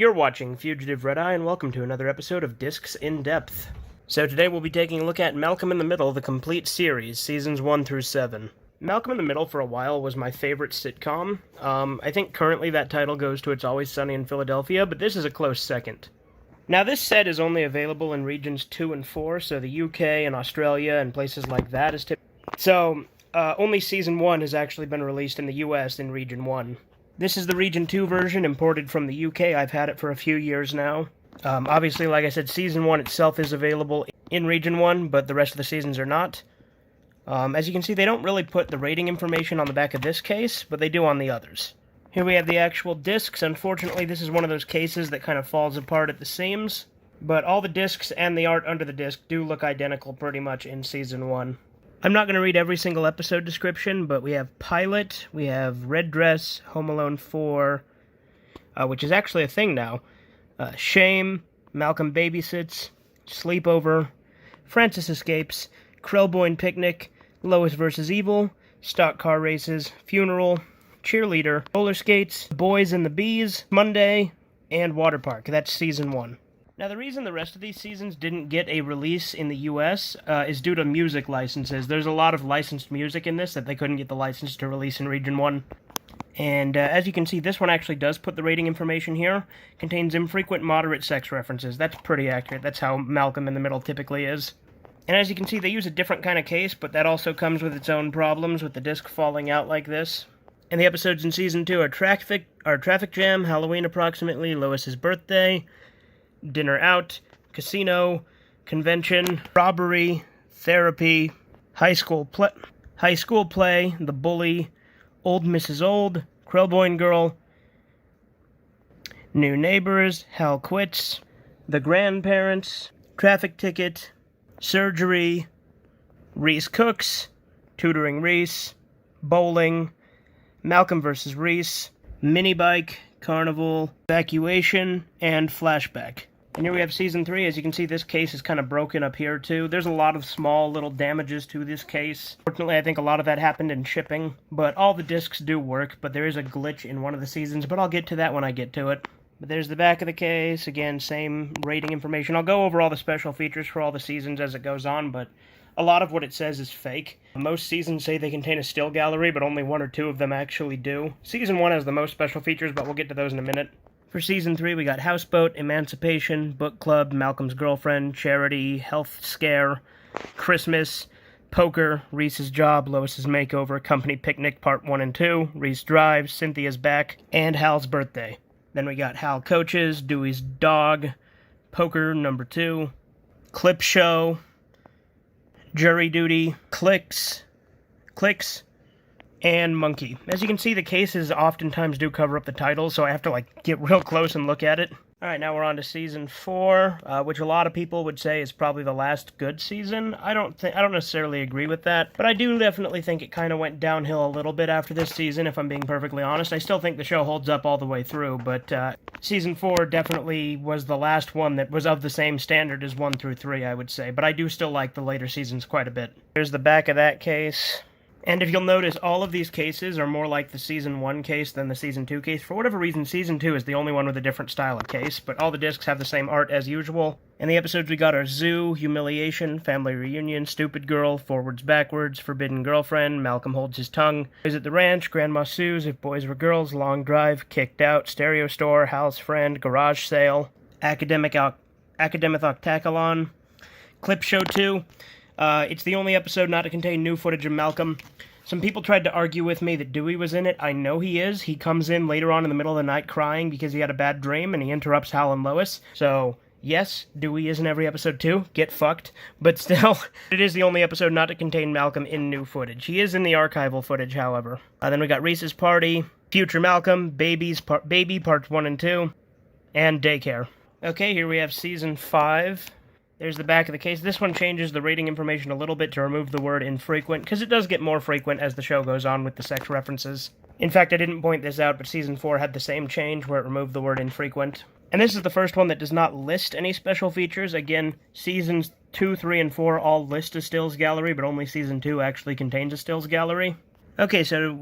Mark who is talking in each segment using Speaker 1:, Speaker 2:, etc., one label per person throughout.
Speaker 1: You're watching Fugitive Red Eye, and welcome to another episode of Discs in Depth. So today we'll be taking a look at Malcolm in the Middle, the complete series, seasons 1 through 7. Malcolm in the Middle for a while was my favorite sitcom. I think currently that title goes to It's Always Sunny in Philadelphia, but this is a close second. Now this set is only available in regions 2 and 4, so the UK and Australia and places like that is So, only season 1 has actually been released in the US in region 1. This is the Region 2 version, imported from the UK. I've had it for a few years now. Obviously, like I said, Season 1 itself is available in Region 1, but the rest of the seasons are not. As you can see, they don't really put the rating information on the back of this case, but they do on the others. Here we have the actual discs. Unfortunately, this is one of those cases that kind of falls apart at the seams, but all the discs and the art under the disc do look identical pretty much in Season 1. I'm not going to read every single episode description, but we have Pilot, we have Red Dress, Home Alone 4, which is actually a thing now, Shame, Malcolm Babysits, Sleepover, Francis Escapes, Krellboyne Picnic, Lois vs. Evil, Stock Car Races, Funeral, Cheerleader, Roller Skates, Boys and the Bees, Monday, and Water Park. That's Season 1. Now, the reason the rest of these seasons didn't get a release in the US is due to music licenses. There's a lot of licensed music in this that they couldn't get the license to release in Region 1. And as you can see, this one actually does put the rating information here. Contains infrequent moderate sex references. That's pretty accurate. That's how Malcolm in the Middle typically is. And as you can see, they use a different kind of case, but that also comes with its own problems with the disc falling out like this. And the episodes in Season 2 are Traffic Jam, Halloween Approximately, Lois's Birthday, Dinner Out, Casino, Convention, Robbery, Therapy, High School Play, The Bully, Old Mrs. Old, Krellboyne Girl, New Neighbors, Hal Quits, The Grandparents, Traffic Ticket, Surgery, Reese Cooks, Tutoring Reese, Bowling, Malcolm vs. Reese, Mini Bike, Carnival, Evacuation, and Flashback. And here we have Season 3. As you can see, this case is kind of broken up here, too. There's a lot of small little damages to this case. Fortunately, I think a lot of that happened in shipping. But all the discs do work, but there is a glitch in one of the seasons. But I'll get to that when I get to it. But there's the back of the case. Again, same rating information. I'll go over all the special features for all the seasons as it goes on, but a lot of what it says is fake. Most seasons say they contain a still gallery, but only 1 or 2 of them actually do. Season 1 has the most special features, but we'll get to those in a minute. For Season 3, we got Houseboat, Emancipation, Book Club, Malcolm's Girlfriend, Charity, Health Scare, Christmas, Poker, Reese's Job, Lois's Makeover, Company Picnic Part 1 and 2, Reese Drives, Cynthia's Back, and Hal's Birthday. Then we got Hal Coaches, Dewey's Dog, Poker number 2, Clip Show, Jury Duty, Clicks, and Monkey. As you can see, the cases oftentimes do cover up the title, so I have to get real close and look at it. Alright, now we're on to Season 4, which a lot of people would say is probably the last good season. I don't necessarily agree with that, but I do definitely think it kind of went downhill a little bit after this season, if I'm being perfectly honest. I still think the show holds up all the way through, but Season 4 definitely was the last one that was of the same standard as 1 through 3, I would say, but I do still like the later seasons quite a bit. Here's the back of that case. And if you'll notice, all of these cases are more like the Season 1 case than the Season 2 case. For whatever reason, Season 2 is the only one with a different style of case, but all the discs have the same art as usual. And the episodes we got are Zoo, Humiliation, Family Reunion, Stupid Girl, Forwards Backwards, Forbidden Girlfriend, Malcolm Holds His Tongue, Visit the Ranch, Grandma Sue's, If Boys Were Girls, Long Drive, Kicked Out, Stereo Store, Hal's Friend, Garage Sale, Academic Octacolon, Clip Show 2. It's the only episode not to contain new footage of Malcolm. Some people tried to argue with me that Dewey was in it. I know he is. He comes in later on in the middle of the night crying because he had a bad dream, and he interrupts Hal and Lois. So, yes, Dewey is in every episode too. Get fucked. But still, it is the only episode not to contain Malcolm in new footage. He is in the archival footage, however. Then we got Reese's Party, Future Malcolm, Baby Parts 1 and 2, and Daycare. Okay, here we have Season 5. There's the back of the case. This one changes the rating information a little bit to remove the word infrequent, because it does get more frequent as the show goes on with the sex references. In fact, I didn't point this out, but Season 4 had the same change where it removed the word infrequent. And this is the first one that does not list any special features. Again, Seasons 2, 3, and 4 all list a stills gallery, but only Season 2 actually contains a stills gallery. Okay, so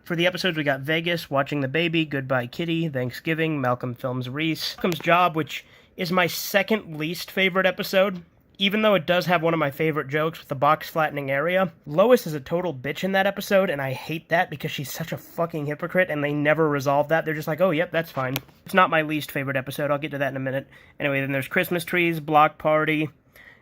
Speaker 1: for the episodes, we got Vegas, Watching the Baby, Goodbye Kitty, Thanksgiving, Malcolm Films Reese, Malcolm's Job, which is my second least favorite episode, even though it does have one of my favorite jokes with the box flattening area. Lois is a total bitch in that episode, and I hate that because she's such a fucking hypocrite, and they never resolve that. They're just like, oh, yep, that's fine. It's not my least favorite episode. I'll get to that in a minute. Anyway, then there's Christmas Trees, Block Party,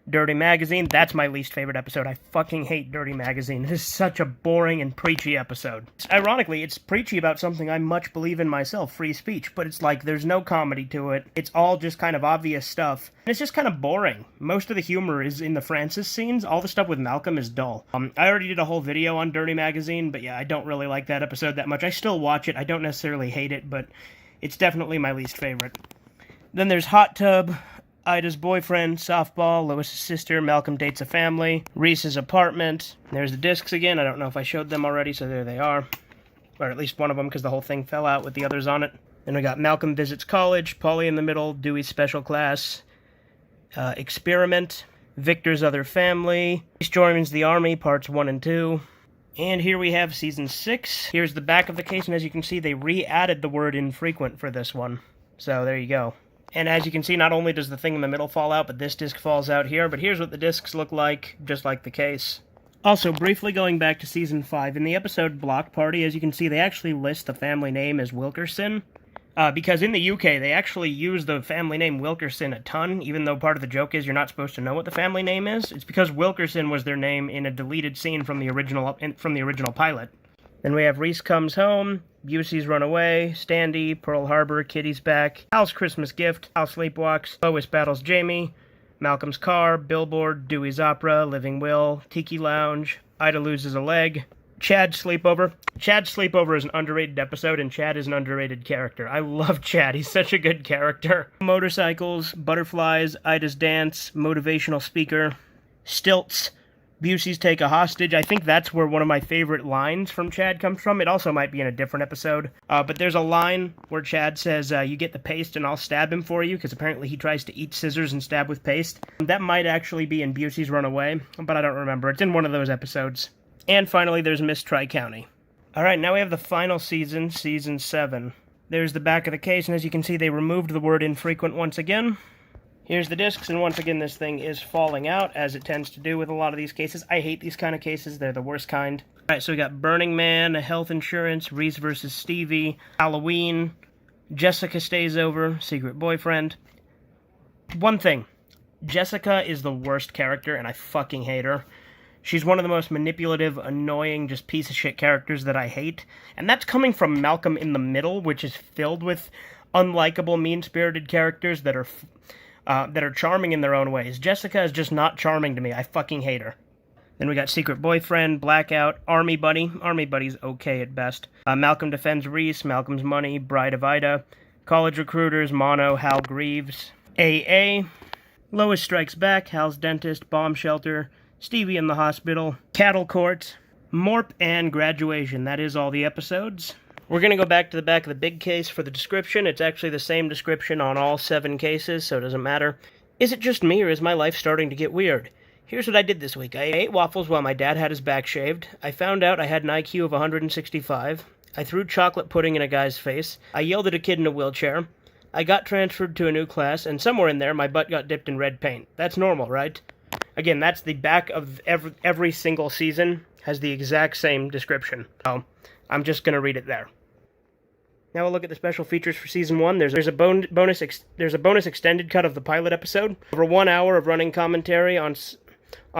Speaker 1: Dirty Magazine. That's my least favorite episode. I fucking hate Dirty Magazine. It is such a boring and preachy episode. Ironically, it's preachy about something I much believe in myself, free speech, but it's like there's no comedy to it. It's all just kind of obvious stuff. And it's just kind of boring. Most of the humor is in the Francis scenes. All the stuff with Malcolm is dull. I already did a whole video on Dirty Magazine, but yeah, I don't really like that episode that much. I still watch it. I don't necessarily hate it, but it's definitely my least favorite. Then there's Hot Tub, Ida's Boyfriend, Softball, Lois's Sister, Malcolm Dates a Family, Reese's Apartment. There's the discs again. I don't know if I showed them already, so there they are. Or at least one of them, because the whole thing fell out with the others on it. Then we got Malcolm Visits College, Polly in the Middle, Dewey's Special Class, Experiment, Victor's Other Family, Reese Joins the Army, Parts 1 and 2. And here we have Season 6. Here's the back of the case, and as you can see, they re-added the word infrequent for this one. So there you go. And as you can see, not only does the thing in the middle fall out, but this disc falls out here. But here's what the discs look like, just like the case. Also, briefly going back to Season 5, in the episode Block Party, as you can see, they actually list the family name as Wilkerson. Because in the UK, they actually use the family name Wilkerson a ton, even though part of the joke is you're not supposed to know what the family name is. It's because Wilkerson was their name in a deleted scene from the original pilot. Then we have Reese Comes Home, Busey's Runaway, Standy, Pearl Harbor, Kitty's Back, Hal's Christmas Gift, Hal Sleepwalks, Lois Battles Jamie, Malcolm's Car, Billboard, Dewey's Opera, Living Will, Tiki Lounge, Ida Loses a Leg, Chad's Sleepover. Chad's Sleepover is an underrated episode, and Chad is an underrated character. I love Chad. He's such a good character. Motorcycles, Butterflies, Ida's Dance, Motivational Speaker, Stilts, Busey's Take a Hostage. I think that's where one of my favorite lines from Chad comes from. It also might be in a different episode. But there's a line where Chad says, you get the paste and I'll stab him for you, because apparently he tries to eat scissors and stab with paste. That might actually be in Busey's Runaway, but I don't remember. It's in one of those episodes. And finally, there's Miss Tri-County. Alright, now we have the final season, Season 7. There's the back of the case, and as you can see, they removed the word infrequent once again. Here's the discs, and once again, this thing is falling out, as it tends to do with a lot of these cases. I hate these kind of cases. They're the worst kind. Alright, so we got Burning Man, Health Insurance, Reese vs. Stevie, Halloween, Jessica Stays Over, Secret Boyfriend. One thing. Jessica is the worst character, and I fucking hate her. She's one of the most manipulative, annoying, just piece of shit characters that I hate. And that's coming from Malcolm in the Middle, which is filled with unlikable, mean-spirited characters that are charming in their own ways. Jessica is just not charming to me. I fucking hate her. Then we got Secret Boyfriend, Blackout, Army Buddy. Army Buddy's okay at best. Malcolm Defends Reese, Malcolm's Money, Bride of Ida, College Recruiters, Mono, Hal Greaves, AA, Lois Strikes Back, Hal's Dentist, Bomb Shelter, Stevie in the Hospital, Cattle Court, Morp, and Graduation. That is all the episodes. We're going to go back to the back of the big case for the description. It's actually the same description on all 7 cases, so it doesn't matter. Is it just me, or is my life starting to get weird? Here's what I did this week. I ate waffles while my dad had his back shaved. I found out I had an IQ of 165. I threw chocolate pudding in a guy's face. I yelled at a kid in a wheelchair. I got transferred to a new class, and somewhere in there, my butt got dipped in red paint. That's normal, right? Again, that's the back of every single season, has the exact same description. So, I'm just going to read it there. Now we'll look at the special features for Season 1. There's a bonus extended cut of the pilot episode. Over 1 hour of running commentary on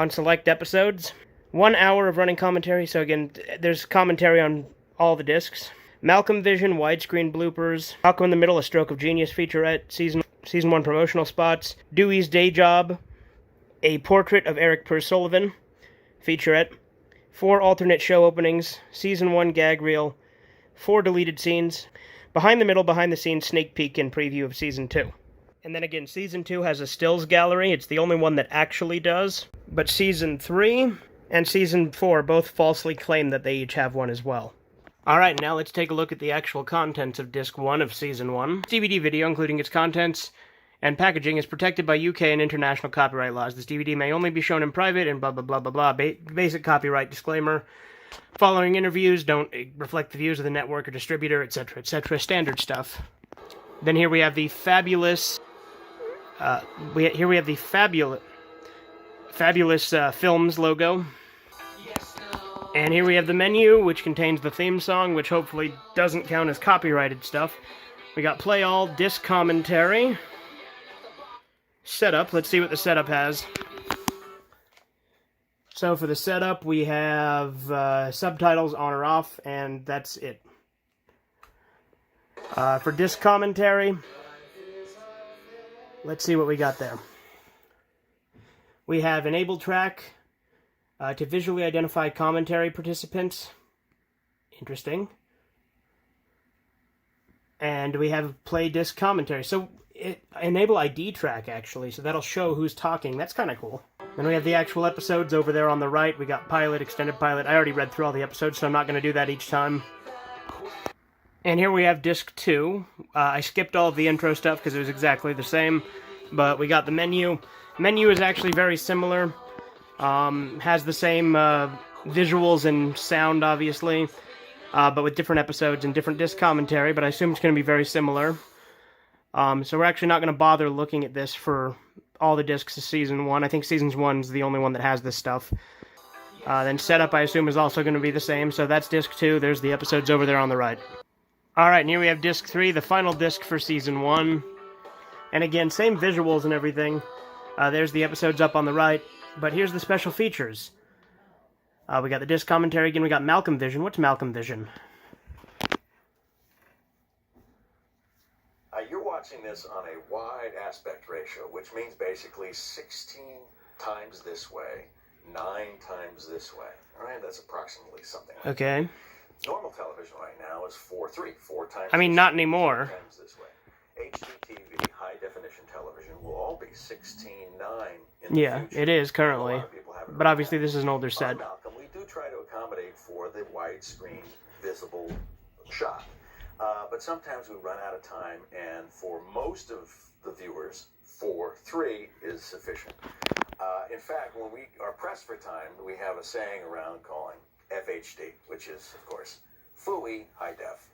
Speaker 1: select episodes. 1 hour of running commentary, so again, there's commentary on all the discs. Malcolm Vision, widescreen bloopers. Malcolm in the Middle, a Stroke of Genius featurette. Season 1 promotional spots. Dewey's Day Job. A Portrait of Eric Pursullivan featurette. 4 alternate show openings. Season 1 gag reel. 4 deleted scenes. Behind the scenes sneak peek and preview of Season 2. And then again, Season 2 has a stills gallery. It's the only one that actually does. But Season 3 and Season 4 both falsely claim that they each have one as well. Alright, now let's take a look at the actual contents of Disc 1 of Season 1. DVD video, including its contents and packaging, is protected by UK and international copyright laws. This DVD may only be shown in private and blah blah blah blah blah. Basic copyright disclaimer. Following interviews don't reflect the views of the network or distributor, etc., etc., standard stuff. Then here we have the fabulous... here we have the fabulous Films logo. And here we have the menu, which contains the theme song, which hopefully doesn't count as copyrighted stuff. We got play all, disc commentary, setup. Let's see what the setup has. So for the setup, we have subtitles on or off, and that's it. For disc commentary, let's see what we got there. We have enable track to visually identify commentary participants. Interesting. And we have play disc commentary. So enable ID track, actually, so that'll show who's talking. That's kind of cool. Then we have the actual episodes over there on the right. We got pilot, extended pilot. I already read through all the episodes, so I'm not going to do that each time. And here we have disc 2. I skipped all of the intro stuff because it was exactly the same, but we got the menu. Menu is actually very similar. Has the same visuals and sound, obviously, but with different episodes and different disc commentary, but I assume it's going to be very similar. So we're actually not going to bother looking at this for all the discs of Season 1. I think Season 1's the only one that has this stuff. Then setup, I assume, is also going to be the same, so that's disc 2. There's the episodes over there on the right. Alright, and here we have disc 3, the final disc for Season 1. And again, same visuals and everything. There's the episodes up on the right. But here's the special features. We got the disc commentary again. We got Malcolm Vision. What's Malcolm Vision?
Speaker 2: You're watching this on a wide aspect ratio, which means basically 16 times this way, 9 times this way. All right, that's approximately something like
Speaker 1: Okay.
Speaker 2: Normal television right now is 4:3, 4 times.
Speaker 1: I mean, not anymore.
Speaker 2: 4 times this way. HDTV, high definition television, will all be 16:9 in the future.
Speaker 1: It is currently. But obviously this is an older set.
Speaker 2: Malcolm, we do try to accommodate for the widescreen visible shot. But sometimes we run out of time, and for most of the viewers, 4:3 is sufficient. In fact, when we are pressed for time, we have a saying around calling FHD, which is, of course, FUI, high def.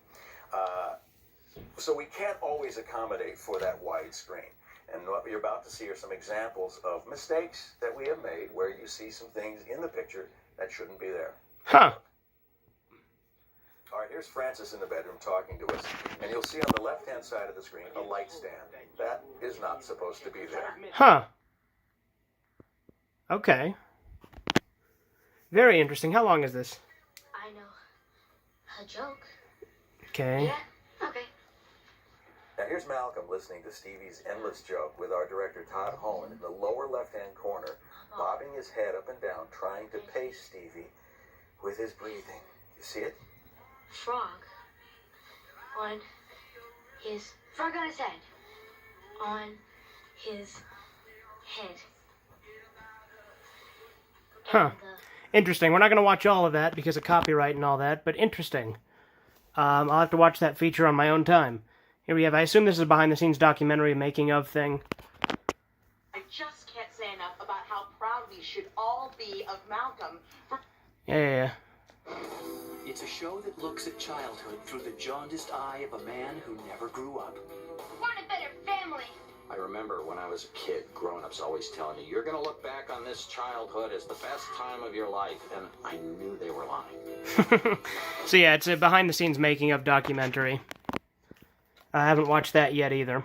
Speaker 2: So we can't always accommodate for that wide screen. And what you're about to see are some examples of mistakes that we have made where you see some things in the picture that shouldn't be there.
Speaker 1: Huh.
Speaker 2: All right, here's Francis in the bedroom talking to us. And you'll see on the left-hand side of the screen a light stand. That is not supposed to be there.
Speaker 1: Huh. Okay. Very interesting. How long is this?
Speaker 3: I know. A joke.
Speaker 1: Okay.
Speaker 3: Yeah? Okay.
Speaker 2: Now here's Malcolm listening to Stevie's endless joke with our director Todd Holland in the lower left-hand corner, bobbing his head up and down, trying to pace Stevie with his breathing. You see it?
Speaker 3: Frog. On his... Frog on his head. On his head.
Speaker 1: Huh. Interesting. We're not going to watch all of that because of copyright and all that, but interesting. I'll have to watch that feature on my own time. Here we have, I assume this is a behind-the-scenes documentary making of thing.
Speaker 4: I just can't say enough about how proud we should all be of Malcolm.
Speaker 1: Yeah.
Speaker 5: It's a show that looks at childhood through the jaundiced eye of a man who never grew up.
Speaker 3: Want a better family.
Speaker 6: I remember when I was a kid, grown-ups always telling me, you're going to look back on this childhood as the best time of your life, and I knew they were lying.
Speaker 1: So yeah, it's a behind-the-scenes making of documentary. I haven't watched that yet either.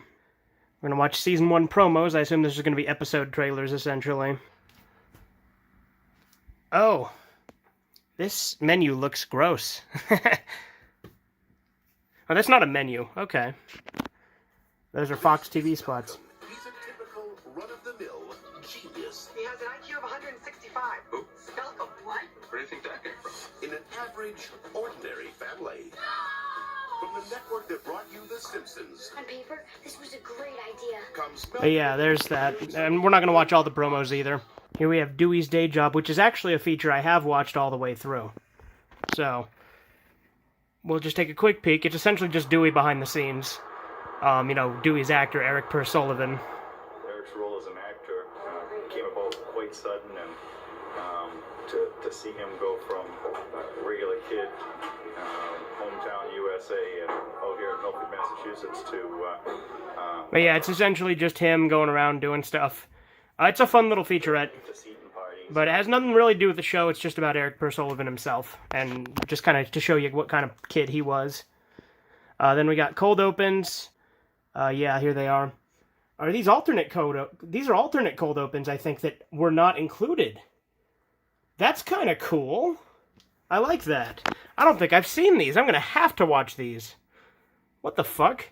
Speaker 1: We're going to watch Season 1 promos. I assume this is going to be episode trailers, essentially. Oh. This menu looks gross. Oh, that's not a menu. Okay. Those are Fox TV spots.
Speaker 7: He's a typical run-of-the-mill genius.
Speaker 4: He has an IQ of 165.
Speaker 7: Who?
Speaker 4: Malcolm, what?
Speaker 7: Where do you think that came from? In an average, ordinary family. From the network that brought you The Simpsons
Speaker 3: On paper, this was a great idea.
Speaker 7: comes
Speaker 1: But yeah, there's that. And we're not going to watch all the promos either. Here we have Dewey's Day Job, which is actually a feature I have watched all the way through. So, we'll just take a quick peek. It's essentially just Dewey behind the scenes. Dewey's actor, Eric Per Sullivan.
Speaker 8: Eric's role as an actor came about quite sudden, and to see him go from a regular kid, hometown USA, and here in Milford, Massachusetts, to.
Speaker 1: But yeah, it's essentially just him going around doing stuff. It's a fun little featurette, but it has nothing really to do with the show. It's just about Eric Sullivan himself, and just kind of to show you what kind of kid he was. Then we got cold opens. Yeah, here they are. Are these alternate These are alternate cold opens, I think, that were not included. That's kind of cool. I like that. I don't think I've seen these. I'm going to have to watch these. What the fuck?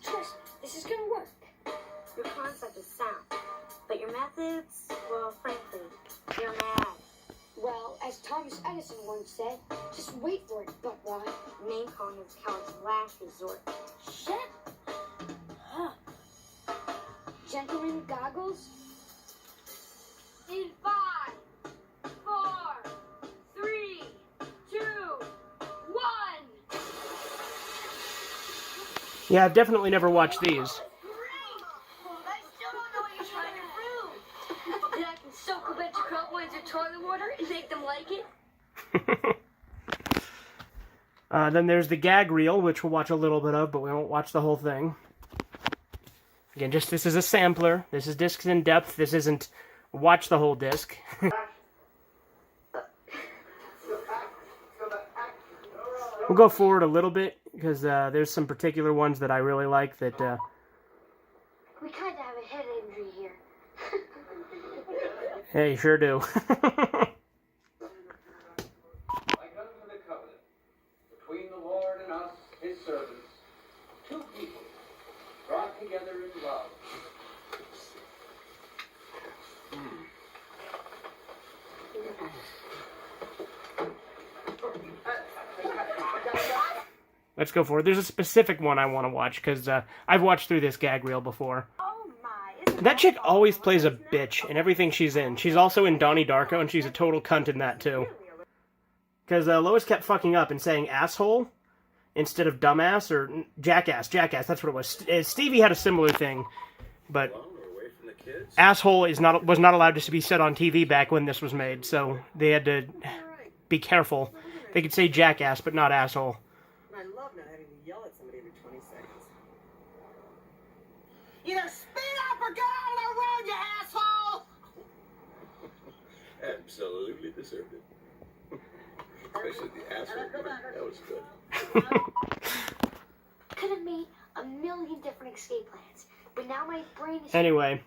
Speaker 3: Trust, this is gonna work.
Speaker 9: Your concept is sound, but your methods, well, frankly, you're mad.
Speaker 3: Well, as Thomas Edison once said, just wait for it, buttwad.
Speaker 9: Name calling is coward's last resort.
Speaker 3: Shut up. Gentlemen, goggles. In 5, 4, 3, 2, 1.
Speaker 1: Yeah, I've definitely never watched these.
Speaker 3: I still don't know what you're trying to prove. That I can soak a bunch of curl boys in toilet water and make them like it?
Speaker 1: Then there's the gag reel, which we'll watch a little bit of, but we won't watch the whole thing. Again, just this is a sampler. This is Discs in Depth. This isn't watch the whole disc. We'll go forward a little bit, because there's some particular ones that I really like that...
Speaker 3: We kind of have a head injury here.
Speaker 1: Hey, you sure do.
Speaker 5: Like unto the covenant between the Lord and us, his servants, two people brought together in love.
Speaker 1: Let's go for it. There's a specific one I want to watch, because I've watched through this gag reel before.
Speaker 9: Oh my,
Speaker 1: That chick always plays a bitch in everything she's in. She's also in Donnie Darko, and she's a total cunt in that, too. Because Lois kept fucking up and saying asshole instead of dumbass, or jackass, that's what it was. Stevie had a similar thing, but asshole was not allowed to be said on TV back when this was made, so they had to be careful. They could say jackass, but not asshole.
Speaker 4: I love not having to yell at somebody every 20 seconds. Either speed up or get out of the road, you asshole!
Speaker 7: Absolutely deserved it. Especially the asshole part. That was good.
Speaker 3: Could have made a million different escape plans, but now my brain is...
Speaker 1: Anyway,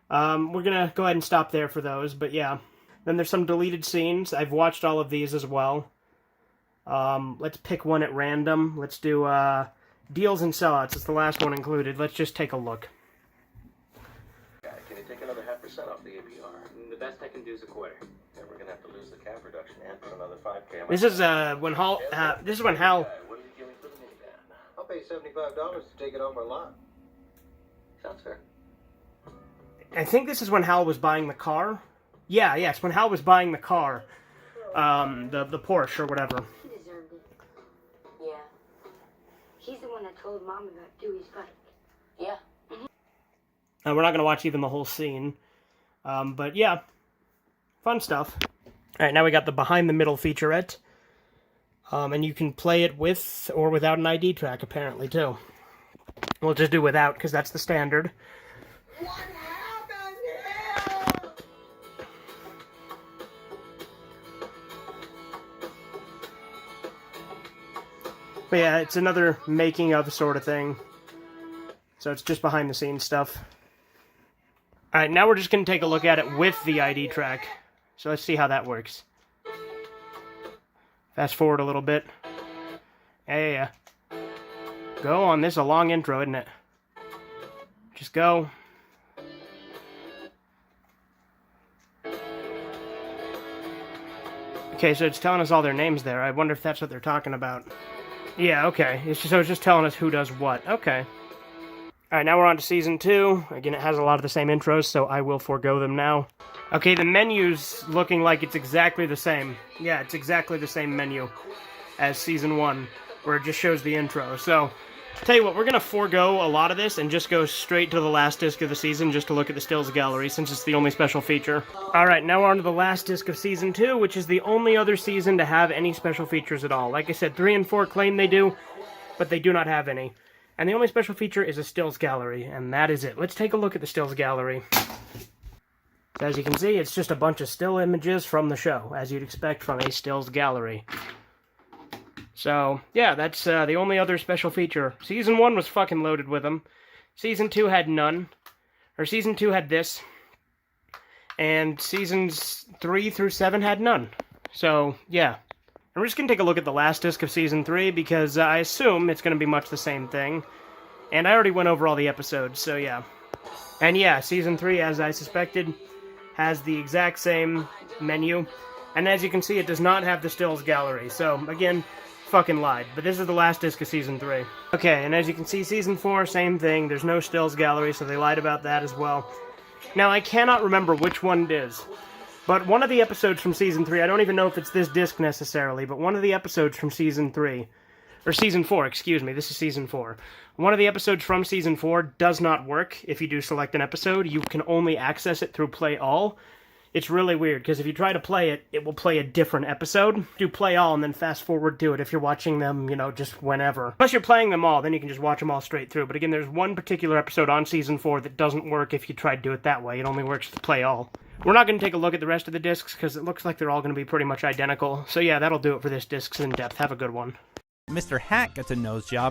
Speaker 1: we're gonna go ahead and stop there for those, but yeah. Then there's some deleted scenes. I've watched all of these as well. Let's pick one at random. Let's do Deals and Sellouts. It's the last one included. Let's just take a look.
Speaker 2: Can you take another 0.5% off the APR?
Speaker 5: The best I can do is a quarter.
Speaker 2: Then we're gonna have to lose the cab reduction and put another 5K.
Speaker 1: This is when Hal. This is when Hal.
Speaker 2: What did you give me for the minivan?
Speaker 10: I'll pay $75 to take it off our lot.
Speaker 2: Sounds fair.
Speaker 1: I think this is when Hal was buying the car. Yeah, it's when Hal was buying the car. The Porsche or whatever.
Speaker 3: He deserved it. Yeah. He's the one that told Mom about Dewey's bike. Yeah.
Speaker 1: We're not going to watch even the whole scene. But yeah, fun stuff. Alright, now we got the Behind the Middle featurette. And you can play it with or without an ID track, apparently, too. We'll just do without, because that's the standard.
Speaker 4: What happened here?
Speaker 1: But yeah, it's another making of sort of thing. So it's just behind the scenes stuff. Alright, now we're just going to take a look at it with the ID track. So let's see how that works. Fast forward a little bit. Yeah. Go on, this is a long intro, isn't it? Just go. Okay, so it's telling us all their names there. I wonder if that's what they're talking about. Yeah, okay. It's just telling us who does what. Okay. Alright, now we're on to Season 2. Again, it has a lot of the same intros, so I will forego them now. Okay, the menu's looking like it's exactly the same. Yeah, it's exactly the same menu as Season 1, where it just shows the intro. So, Tell you what, we're gonna forego a lot of this and just go straight to the last disc of the season just to look at the stills gallery, since it's the only special feature. Alright, now we're on to the last disc of Season 2, which is the only other season to have any special features at all. Like I said, 3 and 4 claim they do, but they do not have any. And the only special feature is a stills gallery, and that is it. Let's take a look at the stills gallery. As you can see, it's just a bunch of still images from the show, as you'd expect from a stills gallery. So, yeah, that's the only other special feature. Season 1 was fucking loaded with them. Season 2 had none. Or Season 2 had this. And Seasons 3 through 7 had none. So, yeah. And we're just going to take a look at the last disc of Season 3, because I assume it's going to be much the same thing. And I already went over all the episodes, so yeah. And yeah, Season 3, as I suspected, has the exact same menu. And as you can see, it does not have the stills gallery. So, again, fucking lied. But this is the last disc of Season 3. Okay, and as you can see, Season 4, same thing. There's no stills gallery, so they lied about that as well. Now, I cannot remember which one it is. But one of the episodes from Season 3, I don't even know if it's this disc necessarily, but one of the episodes from Season 3, or Season 4, excuse me, this is Season 4. One of the episodes from Season 4 does not work if you do select an episode. You can only access it through Play All. It's really weird, because if you try to play it, it will play a different episode. Do Play All and then fast forward to it if you're watching them, you know, just whenever. Unless you're playing them all, then you can just watch them all straight through. But again, there's one particular episode on Season 4 that doesn't work if you try to do it that way. It only works with Play All. We're not going to take a look at the rest of the discs, because it looks like they're all going to be pretty much identical. So yeah, that'll do it for this Discs in Depth. Have a good one.
Speaker 11: Mr. Hat gets a nose job